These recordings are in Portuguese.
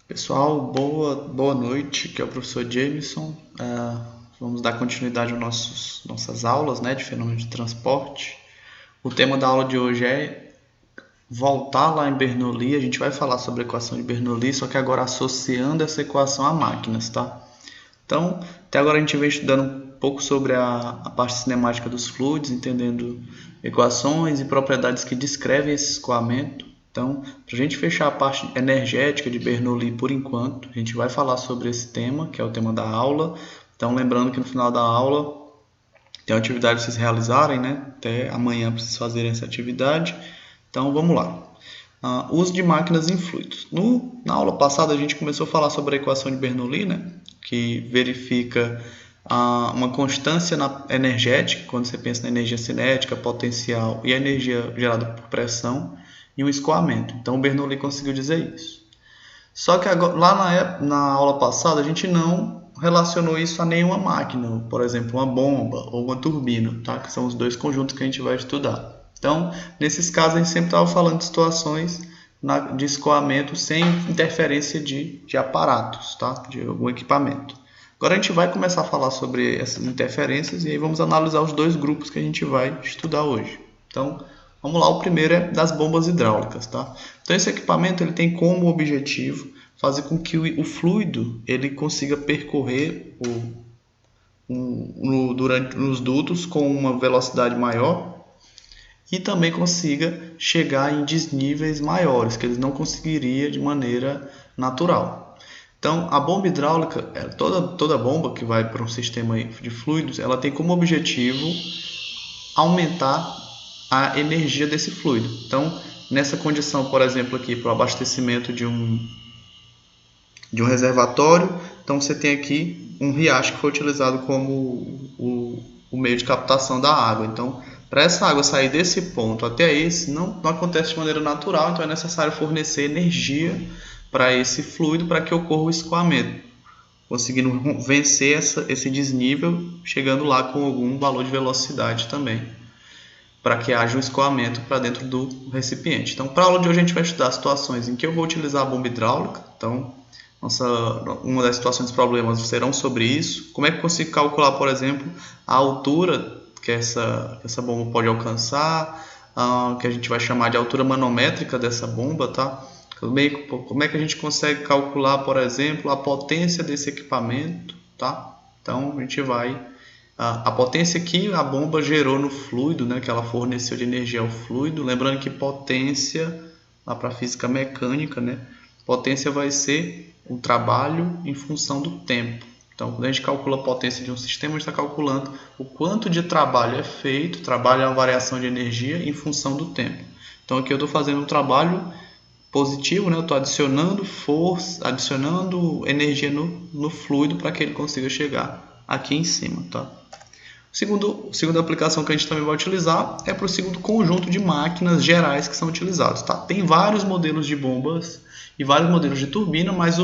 Pessoal, boa noite, que é o professor Jameson. Vamos dar continuidade às nossas aulas, né, de fenômeno de transporte. O tema da aula de hoje é voltar lá em Bernoulli. A gente vai falar sobre a equação de Bernoulli, só que agora associando essa equação a máquinas, tá? Então, até agora a gente vem estudando um pouco sobre a parte cinemática dos fluidos, entendendo equações e propriedades que descrevem esse escoamento. Então, para a gente fechar a parte energética de Bernoulli por enquanto, a gente vai falar sobre esse tema, que é o tema da aula. Então, lembrando que no final da aula tem uma atividade para vocês realizarem, né? Até amanhã para vocês fazerem essa atividade. Então, vamos lá. Uso de máquinas em fluidos. Na aula passada a gente começou a falar sobre a equação de Bernoulli, né? Que verifica uma constância energética, quando você pensa na energia cinética, potencial e a energia gerada por pressão, e um escoamento. Então, o Bernoulli conseguiu dizer isso. Só que agora, lá na aula passada a gente não relacionou isso a nenhuma máquina, por exemplo, uma bomba ou uma turbina, tá? Que são os dois conjuntos que a gente vai estudar. Então, nesses casos, a gente sempre estava falando de situações de escoamento sem interferência de aparatos, tá? De algum equipamento. Agora a gente vai começar a falar sobre essas interferências e aí vamos analisar os dois grupos que a gente vai estudar hoje. Então, vamos lá, o primeiro é das bombas hidráulicas, tá? Então esse equipamento ele tem como objetivo fazer com que o fluido ele consiga percorrer durante os dutos com uma velocidade maior e também consiga chegar em desníveis maiores, que eles não conseguiriam de maneira natural. Então, a bomba hidráulica, toda bomba que vai para um sistema de fluidos, ela tem como objetivo aumentar a energia desse fluido. Então, nessa condição, por exemplo, aqui para o abastecimento de um reservatório, então você tem aqui um riacho que foi utilizado como o meio de captação da água. Então, para essa água sair desse ponto até esse, não acontece de maneira natural, então é necessário fornecer energia para esse fluido para que ocorra o escoamento, conseguindo vencer esse desnível, chegando lá com algum valor de velocidade também, para que haja um escoamento para dentro do recipiente. Então, para a aula de hoje a gente vai estudar situações em que eu vou utilizar a bomba hidráulica. Então, uma das situações dos problemas serão sobre isso. Como é que eu consigo calcular, por exemplo, a altura que essa bomba pode alcançar, que a gente vai chamar de altura manométrica dessa bomba, tá? Como é que a gente consegue calcular, por exemplo, a potência desse equipamento, tá? Então, a gente vai a potência que a bomba gerou no fluido, né, que ela forneceu de energia ao fluido. Lembrando que potência, lá para a física mecânica, né, potência vai ser o trabalho em função do tempo. Então, quando a gente calcula a potência de um sistema, a gente está calculando o quanto de trabalho é feito. Trabalho é uma variação de energia em função do tempo. Então, aqui eu estou fazendo um trabalho positivo, né? Eu estou adicionando força, adicionando energia no fluido para que ele consiga chegar aqui em cima, tá? Segunda aplicação que a gente também vai utilizar é para o segundo conjunto de máquinas gerais que são utilizados. Tá? Tem vários modelos de bombas e vários modelos de turbina, mas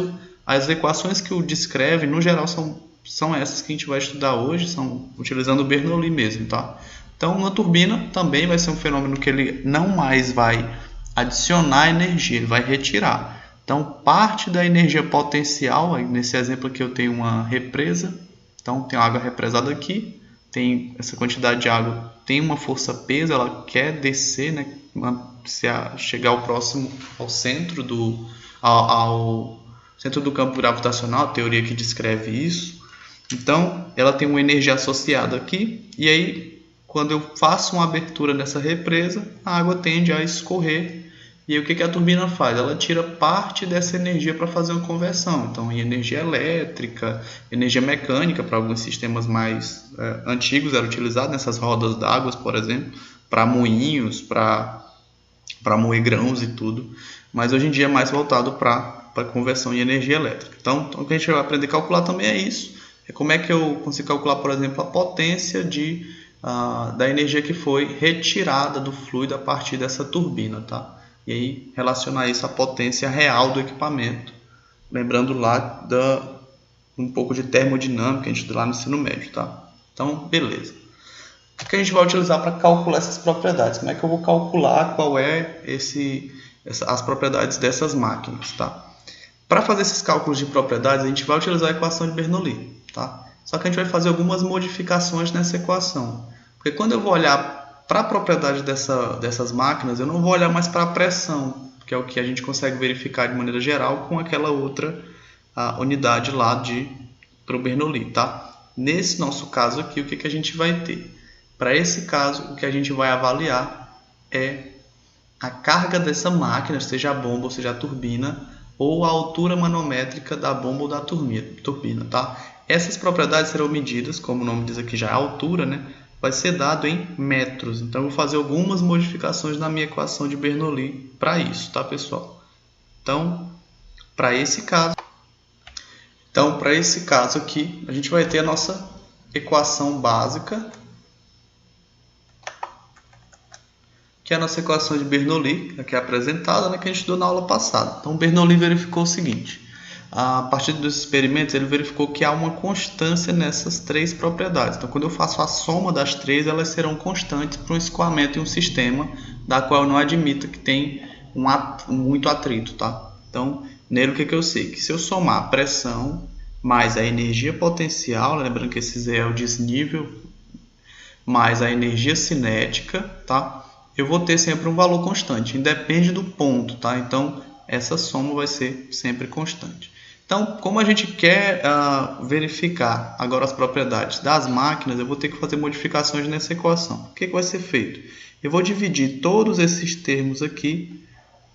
as equações que o descreve, no geral, são essas que a gente vai estudar hoje, são utilizando o Bernoulli mesmo. Tá? Então, uma turbina também vai ser um fenômeno que ele não mais vai adicionar energia, ele vai retirar. Então, parte da energia potencial, nesse exemplo aqui eu tenho uma represa, então tem água represada aqui, tem essa quantidade de água, tem uma força peso, ela quer descer, né, chegar ao centro ao centro do campo gravitacional, a teoria que descreve isso. Então, ela tem uma energia associada aqui, e aí, quando eu faço uma abertura nessa represa, a água tende a escorrer. E aí, o que a turbina faz? Ela tira parte dessa energia para fazer uma conversão. Então, em energia elétrica, energia mecânica, para alguns sistemas mais antigos, era utilizado nessas rodas d'água, por exemplo, para moinhos, para moer grãos e tudo. Mas hoje em dia é mais voltado para conversão em energia elétrica. Então, o que a gente vai aprender a calcular também é isso. É como é que eu consigo calcular, por exemplo, a potência da energia que foi retirada do fluido a partir dessa turbina, tá? E aí relacionar isso à potência real do equipamento. Lembrando lá um pouco de termodinâmica, a gente estudou lá no ensino médio, tá? Então, beleza. O que a gente vai utilizar para calcular essas propriedades? Como é que eu vou calcular qual é as propriedades dessas máquinas, tá? Para fazer esses cálculos de propriedades, a gente vai utilizar a equação de Bernoulli, tá? Só que a gente vai fazer algumas modificações nessa equação. Porque quando eu vou olhar para a propriedade dessas máquinas, eu não vou olhar mais para a pressão, que é o que a gente consegue verificar de maneira geral com aquela outra unidade lá para o Bernoulli, tá? Nesse nosso caso aqui, o que a gente vai ter? Para esse caso, o que a gente vai avaliar é a carga dessa máquina, seja a bomba ou seja a turbina, ou a altura manométrica da bomba ou da turbina, tá? Essas propriedades serão medidas, como o nome diz aqui já é a altura, né? Vai ser dado em metros. Então, eu vou fazer algumas modificações na minha equação de Bernoulli para isso, tá, pessoal? Então, para esse caso aqui, a gente vai ter a nossa equação básica, que é a nossa equação de Bernoulli, aqui é apresentada, né, que a gente estudou na aula passada. Então, Bernoulli verificou o seguinte: a partir dos experimentos, ele verificou que há uma constância nessas três propriedades. Então, quando eu faço a soma das três, elas serão constantes para um escoamento em um sistema da qual eu não admito que tem muito atrito, tá? Então, nele, o que eu sei? Que se eu somar a pressão mais a energia potencial, lembrando que esse Z é o desnível, mais a energia cinética, tá? Eu vou ter sempre um valor constante, independe do ponto, tá? Então, essa soma vai ser sempre constante. Então, como a gente quer verificar agora as propriedades das máquinas, eu vou ter que fazer modificações nessa equação. O que vai ser feito? Eu vou dividir todos esses termos aqui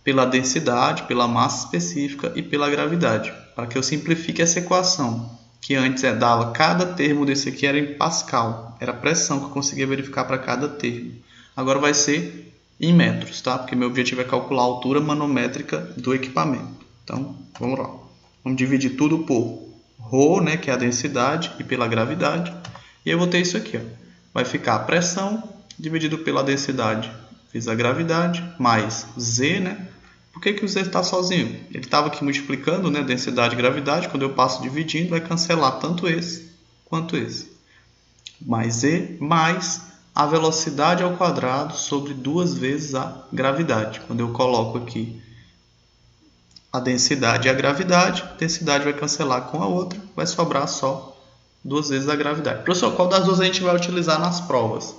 pela densidade, pela massa específica e pela gravidade, para que eu simplifique essa equação, que antes dava cada termo desse aqui era em Pascal, era a pressão que eu conseguia verificar para cada termo. Agora vai ser em metros, tá? Porque meu objetivo é calcular a altura manométrica do equipamento. Então, vamos lá. Vamos dividir tudo por ρ, né, que é a densidade, e pela gravidade. E eu vou ter isso aqui, ó. Vai ficar a pressão dividido pela densidade, fiz a gravidade, mais Z, né? Por que o Z está sozinho? Ele estava aqui multiplicando, né, densidade e gravidade. Quando eu passo dividindo, vai cancelar tanto esse quanto esse. Mais Z, mais a velocidade ao quadrado sobre 2 vezes a gravidade. Quando eu coloco aqui a densidade e a densidade vai cancelar com a outra, vai sobrar só 2 vezes a gravidade. Professor, qual das duas a gente vai utilizar nas provas?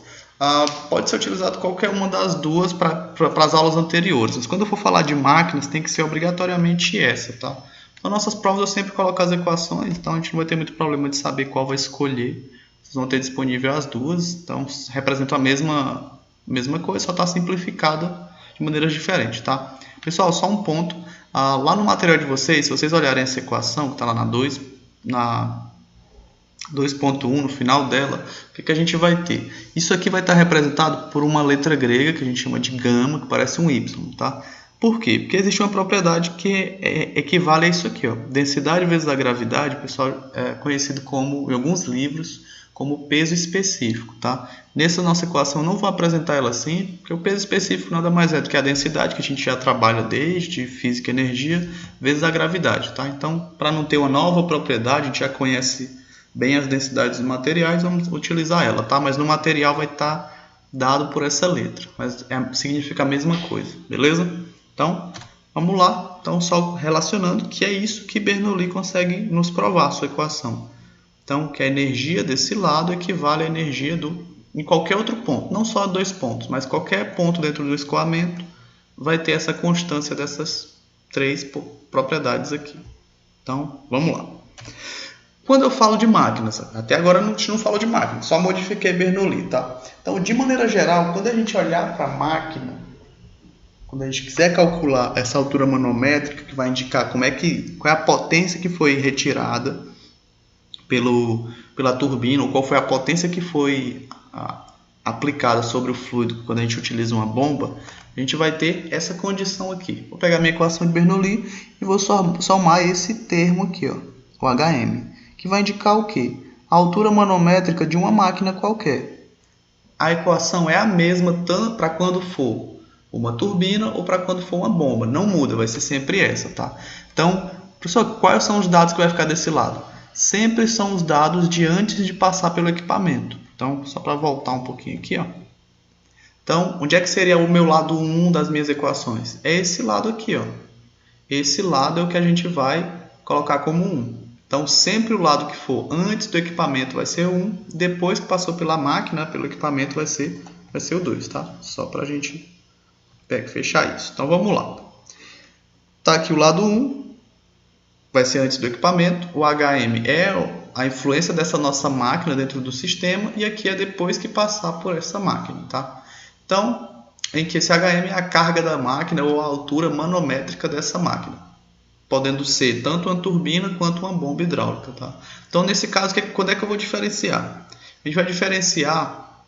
Pode ser utilizado qualquer uma das duas para as aulas anteriores. Mas quando eu for falar de máquinas, tem que ser obrigatoriamente essa, tá? Nas nossas provas eu sempre coloco as equações, então a gente não vai ter muito problema de saber qual vai escolher. Vocês vão ter disponível as duas, então representam a mesma coisa, só está simplificada de maneiras diferentes, tá? Pessoal, só um ponto. Lá no material de vocês, se vocês olharem essa equação, que está lá na 2.1, no final dela, o que a gente vai ter? Isso aqui vai estar representado por uma letra grega, que a gente chama de gama, que parece um Y, tá? Por quê? Porque existe uma propriedade que equivale a isso aqui, ó. Densidade vezes a gravidade, pessoal, é conhecido como, em alguns livros, como peso específico, tá? Nessa nossa equação eu não vou apresentar ela assim, porque o peso específico nada mais é do que a densidade, que a gente já trabalha desde física e energia, vezes a gravidade, tá? Então, para não ter uma nova propriedade, a gente já conhece bem as densidades dos materiais, vamos utilizar ela, tá? Mas no material vai estar dado por essa letra, mas significa a mesma coisa, beleza? Então, vamos lá. Então, só relacionando que é isso que Bernoulli consegue nos provar, a sua equação. Então, que a energia desse lado equivale à energia em qualquer outro ponto, não só 2 pontos, mas qualquer ponto dentro do escoamento vai ter essa constância dessas 3 propriedades aqui. Então, vamos lá. Quando eu falo de máquinas, até agora a gente não falou de máquina, só modifiquei Bernoulli, tá? Então, de maneira geral, quando a gente olhar para a máquina, quando a gente quiser calcular essa altura manométrica, que vai indicar qual é a potência que foi retirada pela turbina, ou qual foi a potência que foi aplicada sobre o fluido quando a gente utiliza uma bomba, a gente vai ter essa condição aqui. Vou pegar minha equação de Bernoulli e vou somar esse termo aqui, ó, o HM, que vai indicar o quê? A altura manométrica de uma máquina qualquer. A equação é a mesma tanto para quando for uma turbina ou para quando for uma bomba. Não muda, vai ser sempre essa, tá? Então, professor, quais são os dados que vai ficar desse lado? Sempre são os dados de antes de passar pelo equipamento. Então, só para voltar um pouquinho aqui, ó. Então, onde é que seria o meu lado 1 das minhas equações? É esse lado aqui, ó. esse lado é o que a gente vai colocar como 1. Então, sempre o lado que for antes do equipamento vai ser 1, depois que passou pela máquina, pelo equipamento, vai ser o 2, tá? Só para a gente fechar isso. Então, vamos lá. Tá aqui o lado 1, vai ser antes do equipamento. O HM é a influência dessa nossa máquina dentro do sistema, e aqui é depois que passar por essa máquina, tá? Então, em que esse HM é a carga da máquina ou a altura manométrica dessa máquina, podendo ser tanto uma turbina quanto uma bomba hidráulica, tá? Então, nesse caso, quando é que eu vou diferenciar? A gente vai diferenciar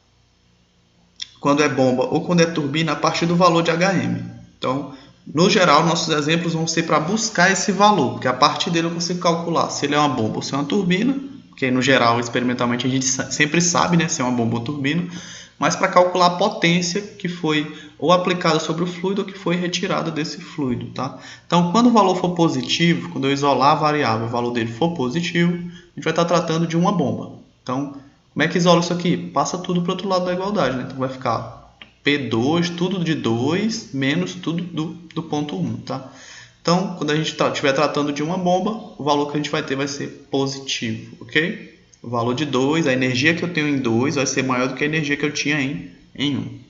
quando é bomba ou quando é turbina a partir do valor de HM. Então, no geral, nossos exemplos vão ser para buscar esse valor, porque a partir dele eu consigo calcular se ele é uma bomba ou se é uma turbina, porque no geral, experimentalmente, a gente sempre sabe, né, se é uma bomba ou turbina, mas para calcular a potência que foi ou aplicada sobre o fluido ou que foi retirada desse fluido, tá? Então, quando o valor for positivo, quando eu isolar a variável, o valor dele for positivo, a gente vai estar tratando de uma bomba. Então, como é que isola isso aqui? Passa tudo para o outro lado da igualdade, né? Então, vai ficar P2, tudo de 2, menos tudo do ponto 1, tá? Então, quando a gente estiver tratando de uma bomba, o valor que a gente vai ter vai ser positivo, ok? O valor de 2, a energia que eu tenho em 2 vai ser maior do que a energia que eu tinha em 1.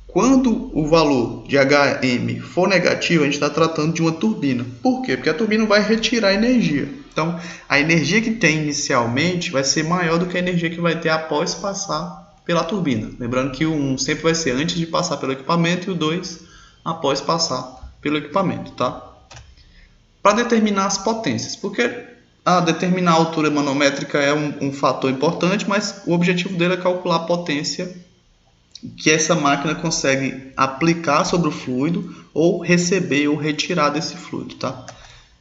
Quando o valor de HM for negativo, a gente está tratando de uma turbina. Por quê? Porque a turbina vai retirar energia. Então, a energia que tem inicialmente vai ser maior do que a energia que vai ter após passar pela turbina. Lembrando que o 1 sempre vai ser antes de passar pelo equipamento e o 2 após passar pelo equipamento, tá? Para determinar as potências, porque determinar a altura manométrica é um fator importante, mas o objetivo dele é calcular a potência que essa máquina consegue aplicar sobre o fluido ou receber ou retirar desse fluido, tá?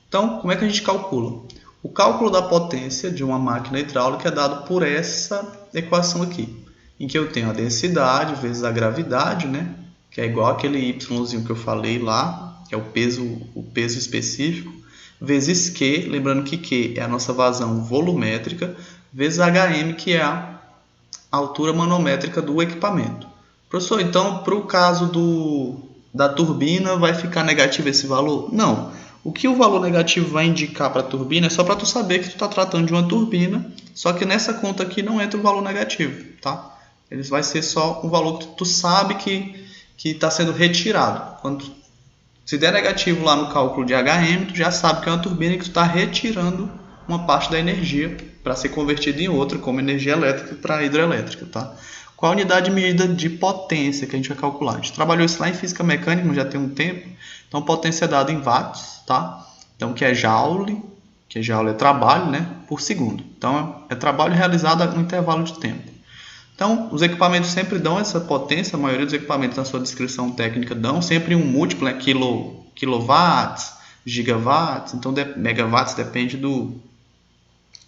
Então, como é que a gente calcula? O cálculo da potência de uma máquina hidráulica é dado por essa equação aqui, em que eu tenho a densidade vezes a gravidade, né? Que é igual aquele Yzinho que eu falei lá, que é o peso específico, vezes Q, lembrando que Q é a nossa vazão volumétrica, vezes HM, que é a altura manométrica do equipamento. Professor, então, para o caso da turbina, vai ficar negativo esse valor? Não. O que o valor negativo vai indicar para a turbina é só para tu saber que tu está tratando de uma turbina, só que nessa conta aqui não entra o valor negativo, tá? Ele vai ser só um valor que tu sabe que está sendo retirado. Quando se der negativo lá no cálculo de HM, tu já sabe que é uma turbina e que tu está retirando uma parte da energia para ser convertida em outra, como energia elétrica para hidrelétrica, tá? Qual a unidade de medida de potência que a gente vai calcular? A gente trabalhou isso lá em física mecânica, já tem um tempo. Então, potência é dada em watts, tá? Então, que é joule é trabalho, né, por segundo. Então, é trabalho realizado no intervalo de tempo. Então, os equipamentos sempre dão essa potência, a maioria dos equipamentos na sua descrição técnica dão sempre um múltiplo, né, quilowatts, gigawatts, então megawatts depende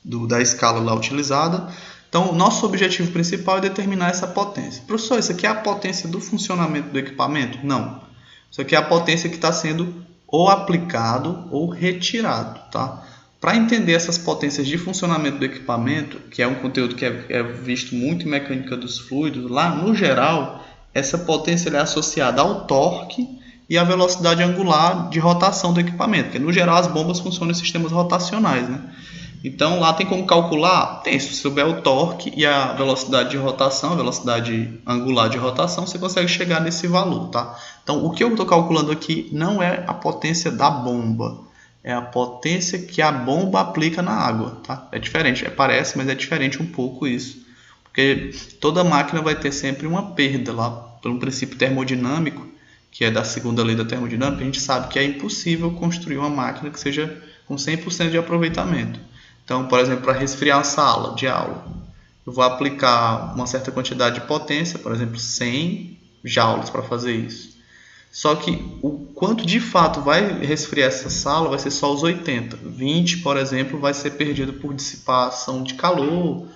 da escala lá utilizada. Então, nosso objetivo principal é determinar essa potência. Professor, isso aqui é a potência do funcionamento do equipamento? Não. Isso aqui é a potência que está sendo ou aplicado ou retirado, tá? Para entender essas potências de funcionamento do equipamento, que é um conteúdo que é visto muito em mecânica dos fluidos, lá no geral, essa potência é associada ao torque e à velocidade angular de rotação do equipamento, porque no geral as bombas funcionam em sistemas rotacionais, né? Então lá tem como calcular, se souber o torque e a velocidade de rotação, a velocidade angular de rotação, você consegue chegar nesse valor, tá? Então o que eu estou calculando aqui não é a potência da bomba, é a potência que a bomba aplica na água, tá? É diferente, parece, mas é diferente um pouco isso, porque toda máquina vai ter sempre uma perda lá, pelo princípio termodinâmico, que é da segunda lei da termodinâmica. A gente sabe que é impossível construir uma máquina que seja com 100% de aproveitamento. Então, por exemplo, para resfriar uma sala de aula, eu vou aplicar uma certa quantidade de potência, por exemplo, 100 joules para fazer isso. Só que o quanto de fato vai resfriar essa sala vai ser só os 80. 20, por exemplo, vai ser perdido por dissipação de calor,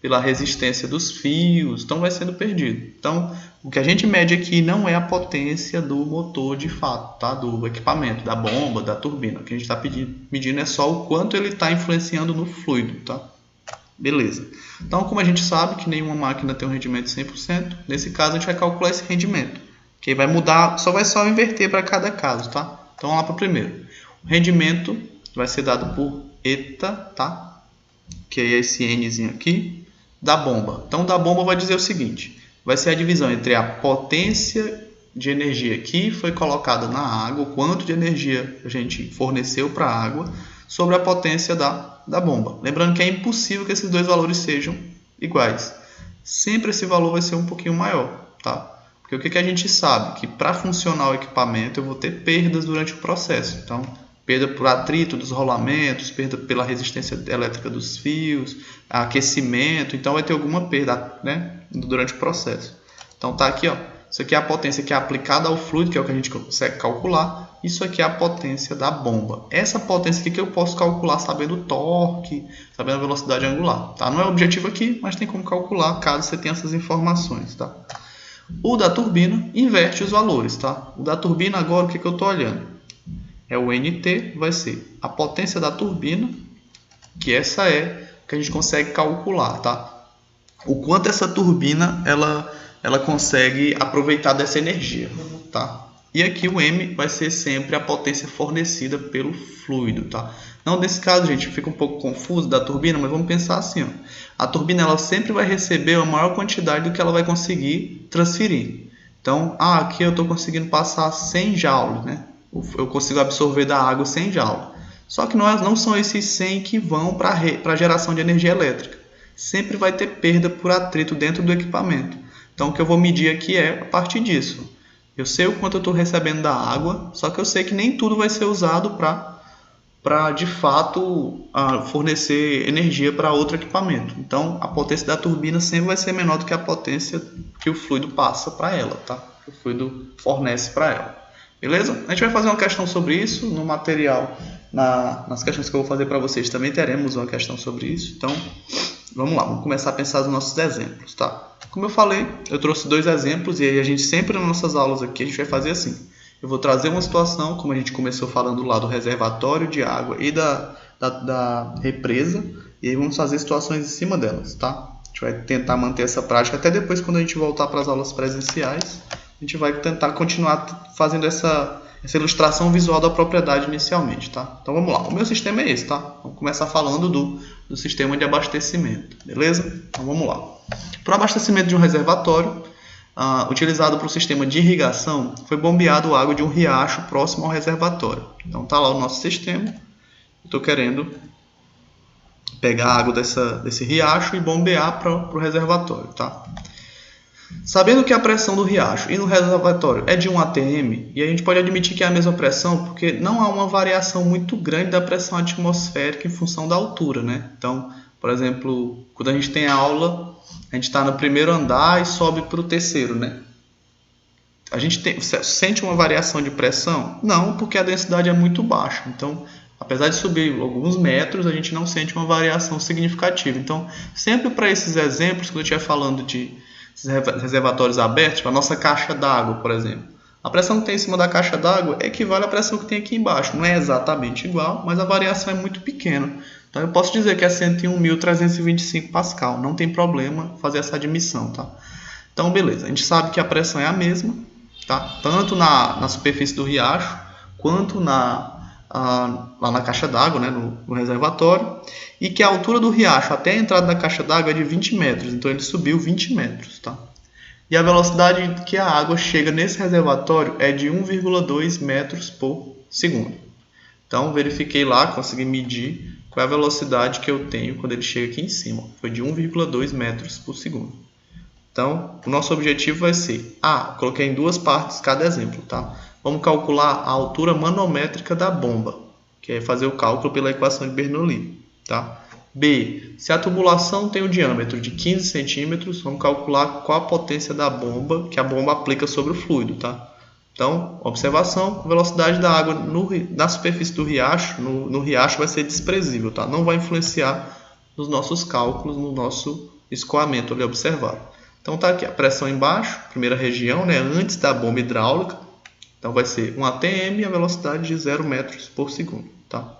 pela resistência dos fios, então vai sendo perdido. Então, o que a gente mede aqui não é a potência do motor de fato, tá? Do equipamento, da bomba, da turbina. O que a gente está medindo é só o quanto ele está influenciando no fluido, tá? Beleza. Então, como a gente sabe que nenhuma máquina tem um rendimento de 100%, nesse caso a gente vai calcular esse rendimento, que vai mudar, só inverter para cada caso, tá? Então, vamos lá para o primeiro. O rendimento vai ser dado por eta, tá? Que é esse Nzinho aqui, da bomba. Então, da bomba vai dizer o seguinte, vai ser a divisão entre a potência de energia que foi colocada na água, o quanto de energia a gente forneceu para a água, sobre a potência da bomba. Lembrando que é impossível que esses dois valores sejam iguais. Sempre esse valor vai ser um pouquinho maior, tá? Porque o que a gente sabe? Que para funcionar o equipamento eu vou ter perdas durante o processo. Então, perda por atrito dos rolamentos, perda pela resistência elétrica dos fios, aquecimento. Então, vai ter alguma perda, né, durante o processo. Então, tá aqui, ó. Isso aqui é a potência que é aplicada ao fluido, que é o que a gente consegue calcular. Isso aqui é a potência da bomba. Essa potência aqui que eu posso calcular sabendo o torque, sabendo a velocidade angular. Tá? Não é o objetivo aqui, mas tem como calcular caso você tenha essas informações. Tá? O da turbina inverte os valores. Tá? O da turbina agora, o que eu estou olhando? É o NT, vai ser a potência da turbina, que essa é que a gente consegue calcular. Tá? O quanto essa turbina ela consegue aproveitar dessa energia, tá? E aqui o M vai ser sempre a potência fornecida pelo fluido, tá? Não, nesse caso, gente, fica um pouco confuso da turbina, mas vamos pensar assim, ó. A turbina ela sempre vai receber a maior quantidade do que ela vai conseguir transferir. Então, aqui eu estou conseguindo passar 100 joules, né? Eu consigo absorver da água 100 joules. Só que não são esses 100 que vão para a geração de energia elétrica. Sempre vai ter perda por atrito dentro do equipamento. Então, o que eu vou medir aqui é a partir disso. Eu sei o quanto eu estou recebendo da água, só que eu sei que nem tudo vai ser usado para de fato, fornecer energia para outro equipamento. Então, a potência da turbina sempre vai ser menor do que a potência que o fluido passa para ela, tá? Que o fluido fornece para ela. Beleza? A gente vai fazer uma questão sobre isso no material. Nas questões que eu vou fazer para vocês também teremos uma questão sobre isso. Então, vamos lá, vamos começar a pensar nos nossos exemplos, tá? Como eu falei, eu trouxe 2 exemplos e aí a gente sempre nas nossas aulas aqui a gente vai fazer assim. Eu vou trazer uma situação, como a gente começou falando lá do reservatório de água e da represa, e aí vamos fazer situações em cima delas, tá? A gente vai tentar manter essa prática até depois quando a gente voltar para as aulas presenciais. A gente vai tentar continuar fazendo essa ilustração visual da propriedade inicialmente, tá? Então vamos lá, o meu sistema é esse, tá? Vamos começar falando do sistema de abastecimento, beleza? Então vamos lá. Para o abastecimento de um reservatório, utilizado para o sistema de irrigação, foi bombeado água de um riacho próximo ao reservatório. Então tá lá o nosso sistema, estou querendo pegar a água desse riacho e bombear para o reservatório, tá? Sabendo que a pressão do riacho e no reservatório é de 1 atm, e a gente pode admitir que é a mesma pressão, porque não há uma variação muito grande da pressão atmosférica em função da altura, né? Então, por exemplo, quando a gente tem aula, a gente está no primeiro andar e sobe para o terceiro, né? A gente sente uma variação de pressão? Não, porque a densidade é muito baixa. Então, apesar de subir alguns metros, a gente não sente uma variação significativa. Então, sempre para esses exemplos, quando eu estiver falando de reservatórios abertos, para a nossa caixa d'água, por exemplo. A pressão que tem em cima da caixa d'água equivale à pressão que tem aqui embaixo. Não é exatamente igual, mas a variação é muito pequena. Então eu posso dizer que é 101.325 Pascal. Não tem problema fazer essa admissão, tá? Então beleza, a gente sabe que a pressão é a mesma, tá? Tanto na superfície do riacho, quanto lá na caixa d'água, né, no reservatório, e que a altura do riacho até a entrada da caixa d'água é de 20 metros, então ele subiu 20 metros, tá? E a velocidade que a água chega nesse reservatório é de 1,2 metros por segundo. Então verifiquei lá, consegui medir qual é a velocidade que eu tenho quando ele chega aqui em cima, foi de 1,2 metros por segundo. Então o nosso objetivo vai ser, coloquei em 2 partes cada exemplo, tá? Vamos calcular a altura manométrica da bomba, que é fazer o cálculo pela equação de Bernoulli, tá? B, se a tubulação tem um diâmetro de 15 centímetros, vamos calcular qual a potência da bomba que a bomba aplica sobre o fluido, tá? Então, observação, a velocidade da água na superfície do riacho, no riacho vai ser desprezível, tá? Não vai influenciar nos nossos cálculos, no nosso escoamento ali observado. Então tá aqui a pressão embaixo, primeira região, né, antes da bomba hidráulica. Então vai ser 1 atm e a velocidade de 0 metros por segundo, tá?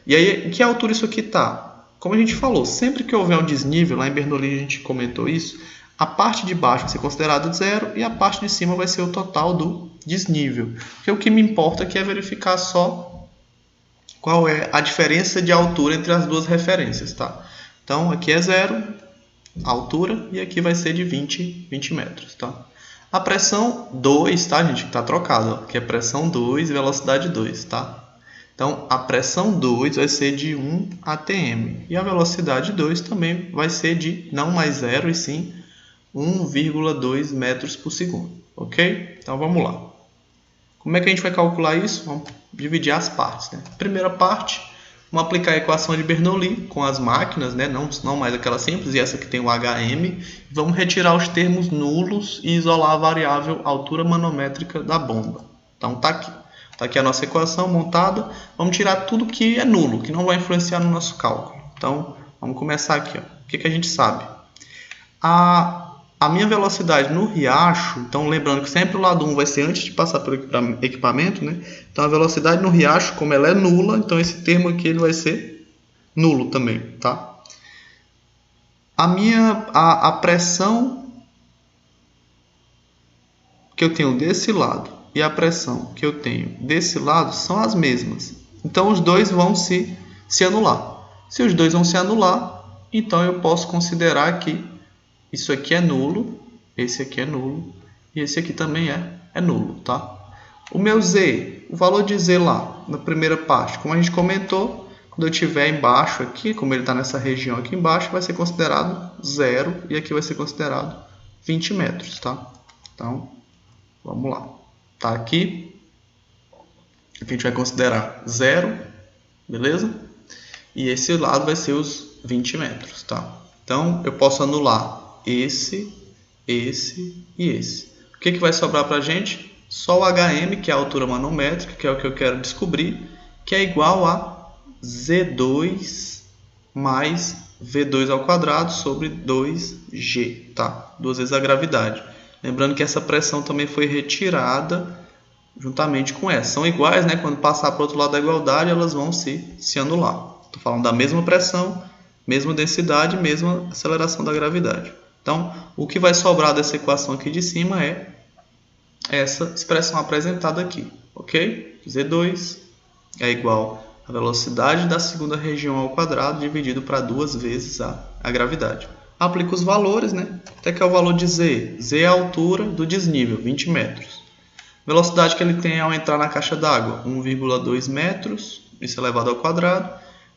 E aí, em que altura isso aqui está? Como a gente falou, sempre que houver um desnível, lá em Bernoulli a gente comentou isso, a parte de baixo vai ser considerada 0 e a parte de cima vai ser o total do desnível. Porque o que me importa aqui é verificar só qual é a diferença de altura entre as duas referências, tá? Então, aqui é 0, a altura, e aqui vai ser de 20 metros, tá? A pressão 2, tá, gente? Tá trocado, ó. Aqui é pressão 2 e velocidade 2, tá? Então, a pressão 2 vai ser de 1 atm. E a velocidade 2 também vai ser de, não mais 0, e sim 1,2 metros por segundo. Ok? Então, vamos lá. Como é que a gente vai calcular isso? Vamos dividir as partes, né? Primeira parte, vamos aplicar a equação de Bernoulli com as máquinas, né? Não mais aquela simples, e essa que tem o HM. Vamos retirar os termos nulos e isolar a variável altura manométrica da bomba. Então, tá aqui. Tá aqui a nossa equação montada. Vamos tirar tudo que é nulo, que não vai influenciar no nosso cálculo. Então, vamos começar aqui, ó. O que a gente sabe? A minha velocidade no riacho, então lembrando que sempre o lado 1 vai ser antes de passar pelo equipamento, né? Então a velocidade no riacho, como ela é nula, então esse termo aqui ele vai ser nulo também, tá? A pressão que eu tenho desse lado e a pressão que eu tenho desse lado são as mesmas. Então os dois vão se anular. Se os dois vão se anular, então eu posso considerar que isso aqui é nulo, esse aqui é nulo e esse aqui também é nulo, tá? O meu Z, o valor de Z lá na primeira parte, como a gente comentou, quando eu estiver embaixo aqui, como ele está nessa região aqui embaixo, vai ser considerado 0 e aqui vai ser considerado 20 metros, tá? Então, vamos lá. Tá aqui, aqui a gente vai considerar 0, beleza? E esse lado vai ser os 20 metros, tá? Então, eu posso anular esse e esse. O que vai sobrar para a gente? Só o HM, que é a altura manométrica, que é o que eu quero descobrir, que é igual a Z2 mais V2 ao quadrado sobre 2G, tá? 2 vezes a gravidade. Lembrando que essa pressão também foi retirada juntamente com essa. São iguais, né? Quando passar para o outro lado da igualdade, elas vão se anular. Estou falando da mesma pressão, mesma densidade, mesma aceleração da gravidade. Então, o que vai sobrar dessa equação aqui de cima é essa expressão apresentada aqui, ok? Z2 é igual a velocidade da segunda região ao quadrado dividido para 2 vezes a gravidade. Aplica os valores, né? Até que é o valor de Z. Z é a altura do desnível, 20 metros. Velocidade que ele tem ao entrar na caixa d'água, 1,2 metros, isso elevado ao quadrado,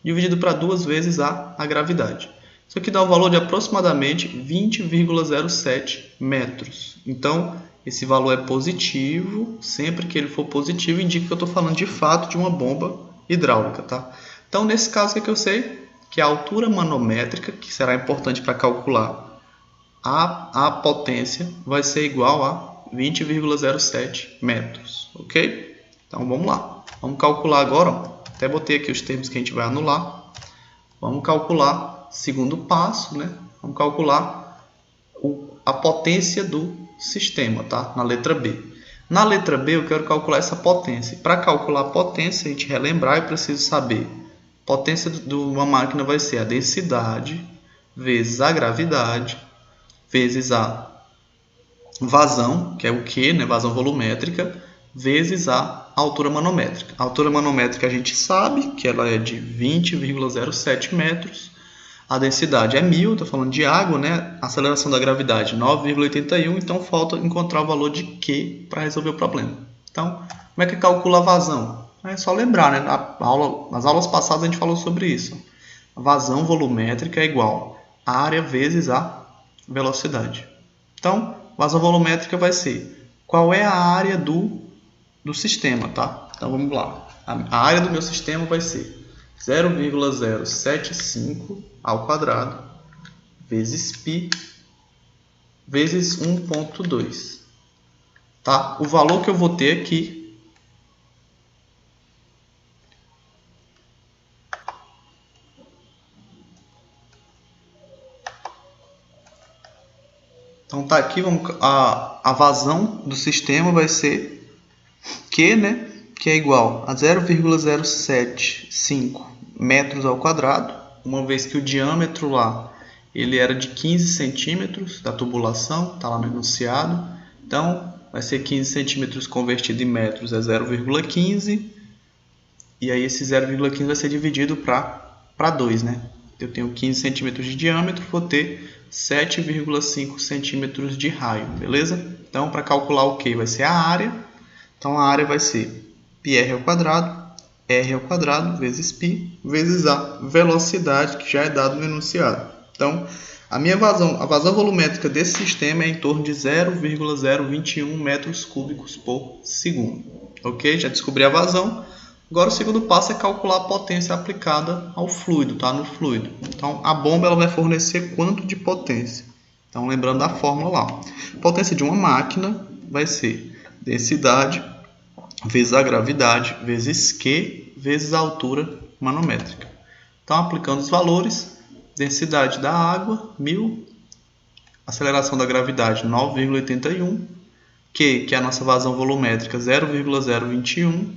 dividido para 2 vezes a gravidade. Isso aqui dá um valor de aproximadamente 20,07 metros. Então, esse valor é positivo. Sempre que ele for positivo, indica que eu estou falando de fato de uma bomba hidráulica, tá? Então, nesse caso, o que eu sei? Que a altura manométrica, que será importante para calcular a potência, vai ser igual a 20,07 metros, ok? Então, vamos lá. Vamos calcular agora, ó. Até botei aqui os termos que a gente vai anular. Vamos calcular, segundo passo, né? Vamos calcular a potência do sistema, tá? Na letra B. Na letra B eu quero calcular essa potência. Para calcular a potência, a gente relembrar, eu preciso saber. A potência de uma máquina vai ser a densidade vezes a gravidade vezes a vazão, que é o Q, né? Vazão volumétrica, vezes a altura manométrica. A altura manométrica a gente sabe que ela é de 20,07 metros. A densidade é 1000, estou falando de água, né? A aceleração da gravidade 9,81, então falta encontrar o valor de Q para resolver o problema. Então, como é que calcula a vazão? É só lembrar, né? Nas aulas passadas a gente falou sobre isso. A vazão volumétrica é igual a área vezes a velocidade. Então, vazão volumétrica vai ser qual é a área do sistema, tá? Então, vamos lá. A área do meu sistema vai ser 0,075 ao quadrado vezes π vezes 1,2. Tá? O valor que eu vou ter aqui então tá aqui, a vazão do sistema vai ser Q, né? Que é igual a 0,075 metros ao quadrado, uma vez que o diâmetro lá ele era de 15 centímetros da tubulação, está lá no enunciado. Então, vai ser 15 centímetros convertido em metros é 0,15 E aí esse 0,15 vai ser dividido para 2, né? Eu tenho 15 centímetros de diâmetro, vou ter 7,5 centímetros de raio, beleza? Então, para calcular o que? Vai ser a área. Então, a área vai ser πr ao quadrado, r ao quadrado, vezes π, vezes a velocidade, que já é dado no enunciado. Então, a vazão volumétrica desse sistema é em torno de 0,021 metros cúbicos por segundo. Ok? Já descobri a vazão. Agora o segundo passo é calcular a potência aplicada ao fluido, tá? No fluido. Então, a bomba ela vai fornecer quanto de potência? Então, lembrando da fórmula lá. A potência de uma máquina vai ser densidade vezes a gravidade vezes Q vezes a altura manométrica. Então, aplicando os valores, densidade da água, 1000, aceleração da gravidade, 9,81, Q, que é a nossa vazão volumétrica, 0,021,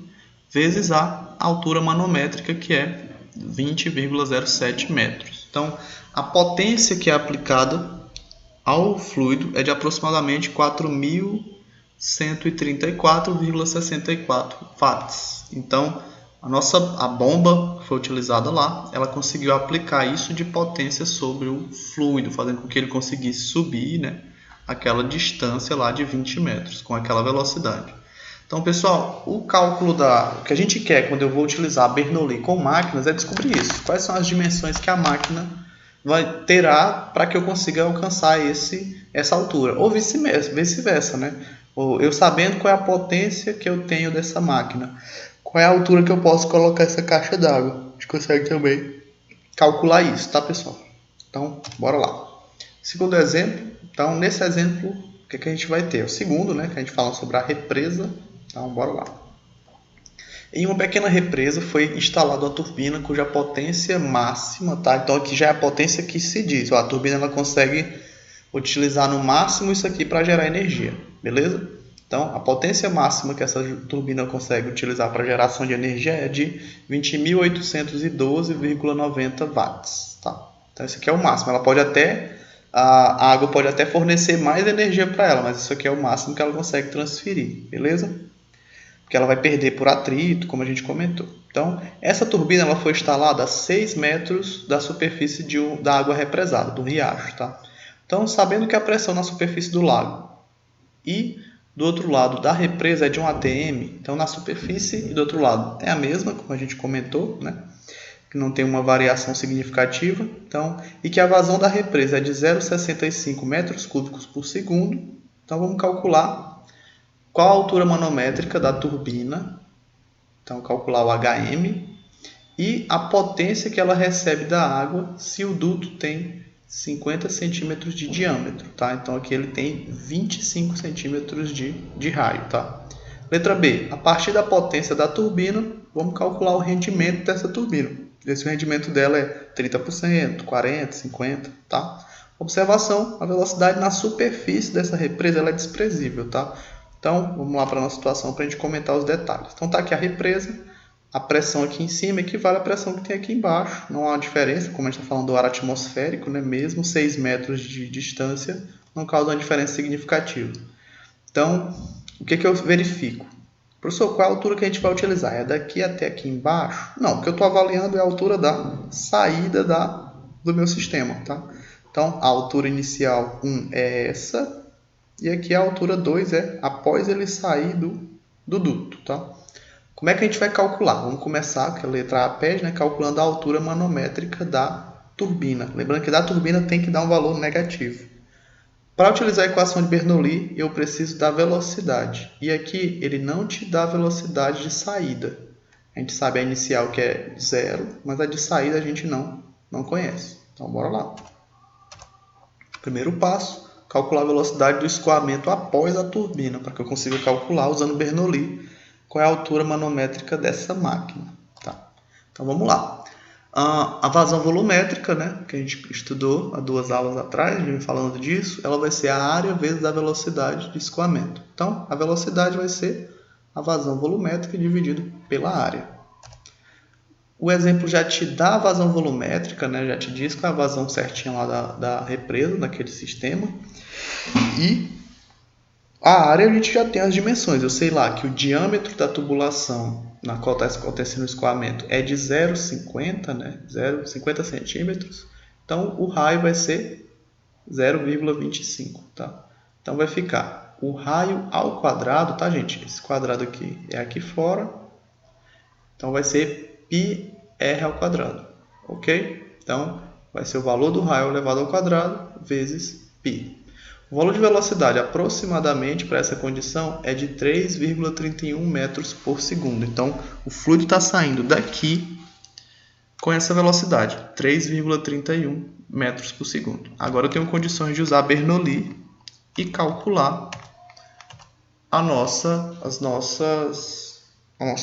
vezes a altura manométrica, que é 20,07 metros. Então, a potência que é aplicada ao fluido é de aproximadamente 4.134,64 watts. Então, a bomba que foi utilizada lá, ela conseguiu aplicar isso de potência sobre o fluido, fazendo com que ele conseguisse subir, né, aquela distância lá de 20 metros, com aquela velocidade. Então, pessoal, o cálculo o que a gente quer quando eu vou utilizar a Bernoulli com máquinas é descobrir isso. Quais são as dimensões que a máquina terá para que eu consiga alcançar essa altura. Ou vice-versa, né? Ou eu sabendo qual é a potência que eu tenho dessa máquina. Qual é a altura que eu posso colocar essa caixa d'água. A gente consegue também calcular isso, tá, pessoal? Então, bora lá. Segundo exemplo. Então, nesse exemplo, o que a gente vai ter? O segundo, né? Que a gente fala sobre a represa. Então, bora lá. Em uma pequena represa foi instalada uma turbina cuja potência máxima, tá? Então aqui já é a potência que se diz. Ó, a turbina ela consegue utilizar no máximo isso aqui para gerar energia, beleza? Então a potência máxima que essa turbina consegue utilizar para geração de energia é de 20.812,90 watts, tá? Então esse aqui é o máximo. A água pode até fornecer mais energia para ela, mas isso aqui é o máximo que ela consegue transferir, beleza? Porque ela vai perder por atrito, como a gente comentou. Então, essa turbina ela foi instalada a 6 metros da superfície da água represada, do riacho. Tá? Então, sabendo que a pressão na superfície do lago e do outro lado da represa é de 1 atm, então na superfície e do outro lado é a mesma, como a gente comentou, né? Que não tem uma variação significativa. Então, e que a vazão da represa é de 0,65 metros cúbicos por segundo. Então, vamos calcular qual a altura manométrica da turbina, então calcular o HM, e a potência que ela recebe da água se o duto tem 50 centímetros de diâmetro, tá? Então aqui ele tem 25 centímetros de raio, tá? Letra B, a partir da potência da turbina, vamos calcular o rendimento dessa turbina. Ver se o rendimento dela é 30%, 40%, 50%, tá? Observação, a velocidade na superfície dessa represa ela é desprezível, tá? Então, vamos lá para a nossa situação para a gente comentar os detalhes. Então, está aqui a represa, a pressão aqui em cima equivale à pressão que tem aqui embaixo. Não há uma diferença, como a gente está falando do ar atmosférico, né? Mesmo 6 metros de distância não causa uma diferença significativa. Então, o que eu verifico? Professor, qual é a altura que a gente vai utilizar? É daqui até aqui embaixo? Não, o que eu estou avaliando é a altura da saída do meu sistema. Tá? Então, a altura inicial 1 é essa. E aqui a altura 2 é após ele sair do duto, tá? Como é que a gente vai calcular? Vamos começar com a letra A pede, né? Calculando a altura manométrica da turbina. Lembrando que da turbina tem que dar um valor negativo. Para utilizar a equação de Bernoulli, eu preciso da velocidade. E aqui ele não te dá a velocidade de saída. A gente sabe a inicial que é 0, mas a de saída a gente não conhece. Então, bora lá. Primeiro passo. Calcular a velocidade do escoamento após a turbina, para que eu consiga calcular, usando Bernoulli, qual é a altura manométrica dessa máquina. Tá? Então, vamos lá. A vazão volumétrica, né, que a gente estudou há 2 aulas atrás, a gente vem falando disso, ela vai ser a área vezes a velocidade de escoamento. Então, a velocidade vai ser a vazão volumétrica dividido pela área. O exemplo já te dá a vazão volumétrica, né? Já te diz qual é a vazão certinha lá da represa, daquele sistema. E a área a gente já tem as dimensões. Eu sei lá que o diâmetro da tubulação na qual está acontecendo o escoamento é de 0,50, né? 0,50 centímetros. Então, o raio vai ser 0,25, tá? Então, vai ficar o raio ao quadrado, tá, gente? Esse quadrado aqui é aqui fora. Então, vai ser πr ao quadrado, ok? Então, vai ser o valor do raio elevado ao quadrado vezes π. O valor de velocidade aproximadamente para essa condição é de 3,31 metros por segundo. Então, o fluido está saindo daqui com essa velocidade, 3,31 metros por segundo. Agora eu tenho condições de usar Bernoulli e calcular a nossa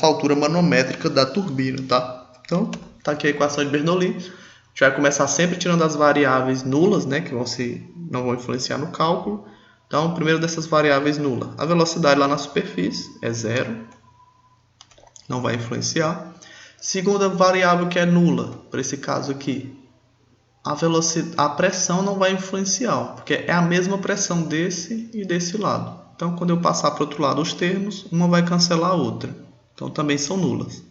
altura manométrica da turbina, tá? Então, está aqui a equação de Bernoulli. A gente vai começar sempre tirando as variáveis nulas, né, que não vão influenciar no cálculo. Então, primeiro dessas variáveis nulas, a velocidade lá na superfície é 0, não vai influenciar. Segunda variável que é nula, para esse caso aqui, a pressão não vai influenciar, porque é a mesma pressão desse e desse lado. Então, quando eu passar para o outro lado os termos, uma vai cancelar a outra. Então, também são nulas.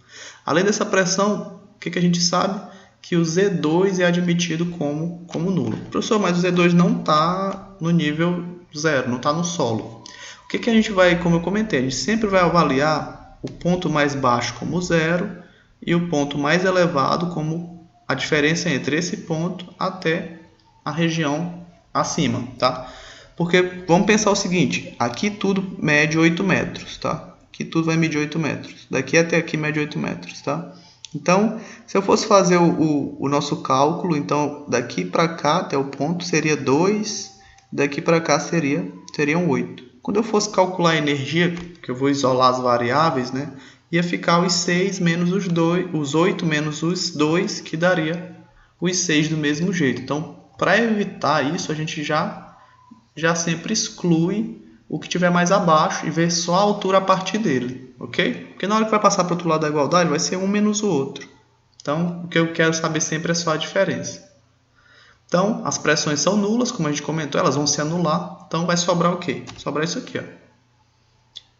Além dessa pressão, o que a gente sabe? Que o Z2 é admitido como nulo. Professor, mas o Z2 não está no nível 0, não está no solo. O que a gente vai, como eu comentei, a gente sempre vai avaliar o ponto mais baixo como 0 e o ponto mais elevado como a diferença entre esse ponto até a região acima, tá? Porque vamos pensar o seguinte, aqui tudo mede 8 metros, tá? Aqui tudo vai medir 8 metros. Daqui até aqui mede 8 metros, tá? Então, se eu fosse fazer o nosso cálculo, então daqui para cá até o ponto seria 2, daqui para cá seriam 8. Quando eu fosse calcular a energia, que eu vou isolar as variáveis, né, ia ficar os 6 menos os 8 menos os 2, que daria os 6 do mesmo jeito. Então, para evitar isso, a gente já sempre exclui o que tiver mais abaixo e vê só a altura a partir dele, ok? Porque na hora que vai passar para o outro lado da igualdade, vai ser um menos o outro. Então, o que eu quero saber sempre é só a diferença. Então, as pressões são nulas, como a gente comentou, elas vão se anular. Então, vai sobrar o quê? Sobrar isso aqui, ó.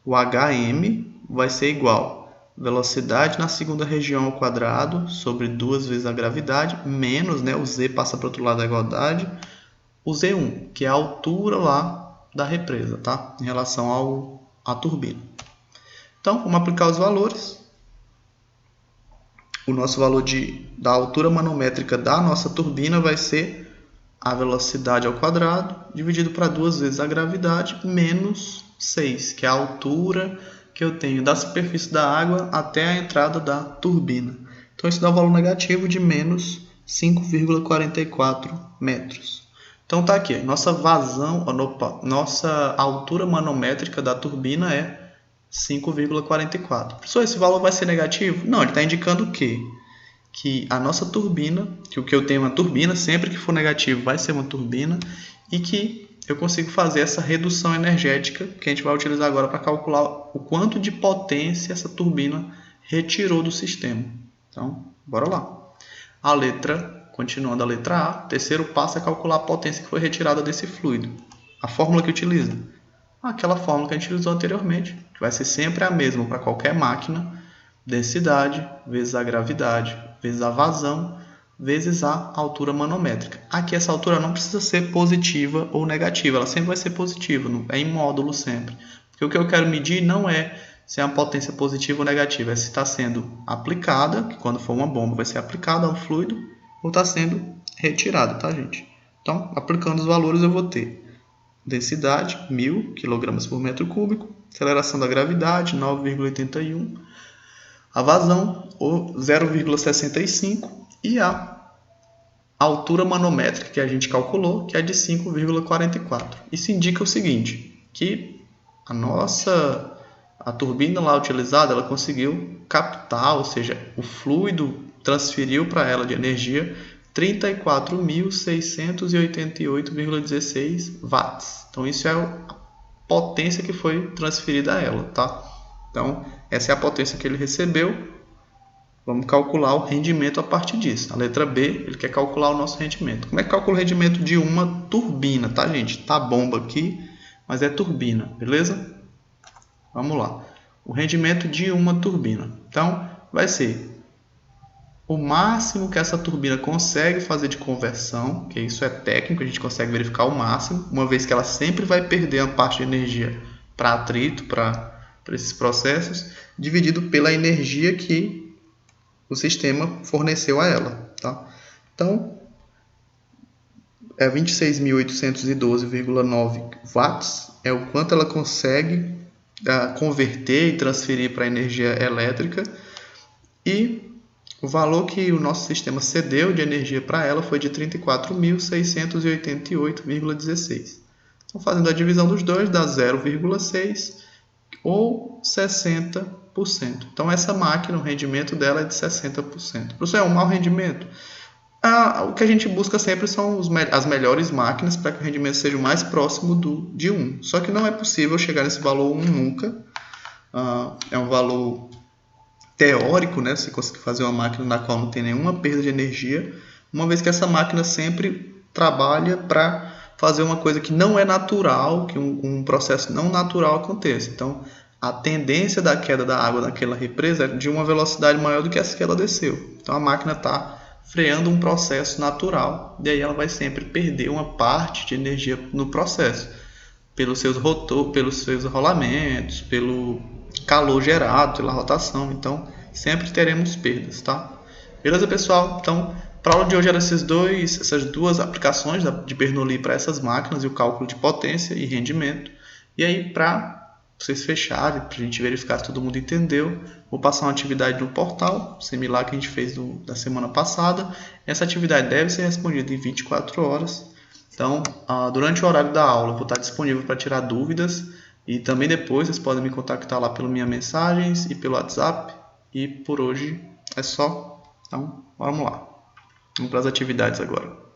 O HM vai ser igual a velocidade na segunda região ao quadrado sobre 2 vezes a gravidade, menos, né, o Z passa para o outro lado da igualdade, o Z1, que é a altura lá da represa, tá? Em relação à turbina. Então, vamos aplicar os valores. O nosso valor da altura manométrica da nossa turbina vai ser a velocidade ao quadrado dividido para 2 vezes a gravidade menos 6, que é a altura que eu tenho da superfície da água até a entrada da turbina. Então, isso dá um valor negativo de menos 5,44 metros. Então tá aqui, nossa altura manométrica da turbina é 5,44. Professor, esse valor vai ser negativo? Não, ele está indicando o quê? Que a nossa turbina, que o que eu tenho é uma turbina, sempre que for negativo vai ser uma turbina, e que eu consigo fazer essa redução energética que a gente vai utilizar agora para calcular o quanto de potência essa turbina retirou do sistema. Então, bora lá. Continuando a letra A, o terceiro passo é calcular a potência que foi retirada desse fluido. A fórmula que utiliza? Aquela fórmula que a gente utilizou anteriormente, que vai ser sempre a mesma para qualquer máquina. Densidade vezes a gravidade vezes a vazão vezes a altura manométrica. Aqui essa altura não precisa ser positiva ou negativa, ela sempre vai ser positiva, é em módulo sempre. Porque o que eu quero medir não é se é uma potência positiva ou negativa, é se está sendo aplicada, que quando for uma bomba vai ser aplicada ao fluido, ou está sendo retirada, tá, gente? Então, aplicando os valores, eu vou ter densidade, 1000 kg por metro cúbico, aceleração da gravidade, 9,81, a vazão, 0,65, e a altura manométrica que a gente calculou, que é de 5,44. Isso indica o seguinte, que a turbina lá utilizada, ela conseguiu captar, ou seja, o fluido transferiu para ela de energia 34.688,16 watts. Então, isso é a potência que foi transferida a ela, tá? Então, essa é a potência que ele recebeu. Vamos calcular o rendimento a partir disso. A letra B, ele quer calcular o nosso rendimento. Como é que calcula o rendimento de uma turbina, tá, gente? Tá bomba aqui, mas é turbina, beleza? Vamos lá. o rendimento de uma turbina. Então, vai ser o máximo que essa turbina consegue fazer de conversão, que isso é técnico, a gente consegue verificar o máximo, uma vez que ela sempre vai perder a parte de energia para atrito, para esses processos, dividido pela energia que o sistema forneceu a ela. Tá? Então, é 26.812,9 watts, é o quanto ela consegue converter e transferir para a energia elétrica, e o valor que o nosso sistema cedeu de energia para ela foi de 34.688,16. Então, fazendo a divisão dos dois, dá 0,6 ou 60%. Então, essa máquina, o rendimento dela é de 60%. Professor, é um mau rendimento? O que a gente busca sempre são as melhores máquinas para que o rendimento seja o mais próximo de 1. Só que não é possível chegar nesse valor 1 nunca. É um valor teórico, né? Você conseguir fazer uma máquina na qual não tem nenhuma perda de energia, uma vez que essa máquina sempre trabalha para fazer uma coisa que não é natural, que um processo não natural aconteça. Então, a tendência da queda da água naquela represa é de uma velocidade maior do que essa que ela desceu. Então, a máquina está freando um processo natural, e aí ela vai sempre perder uma parte de energia no processo, pelos seus rolamentos, pelo calor gerado pela rotação. Então, sempre teremos perdas, tá? Beleza, pessoal? Então, para a aula de hoje eram essas duas aplicações de Bernoulli para essas máquinas e o cálculo de potência e rendimento. E aí, para vocês fecharem, para a gente verificar se todo mundo entendeu, vou passar uma atividade no portal, similar que a gente fez da semana passada. Essa atividade deve ser respondida em 24 horas. Então, durante o horário da aula, eu vou estar disponível para tirar dúvidas. E também depois vocês podem me contactar lá pelas minhas mensagens e pelo WhatsApp. E por hoje é só. Então, vamos lá. Vamos para as atividades agora.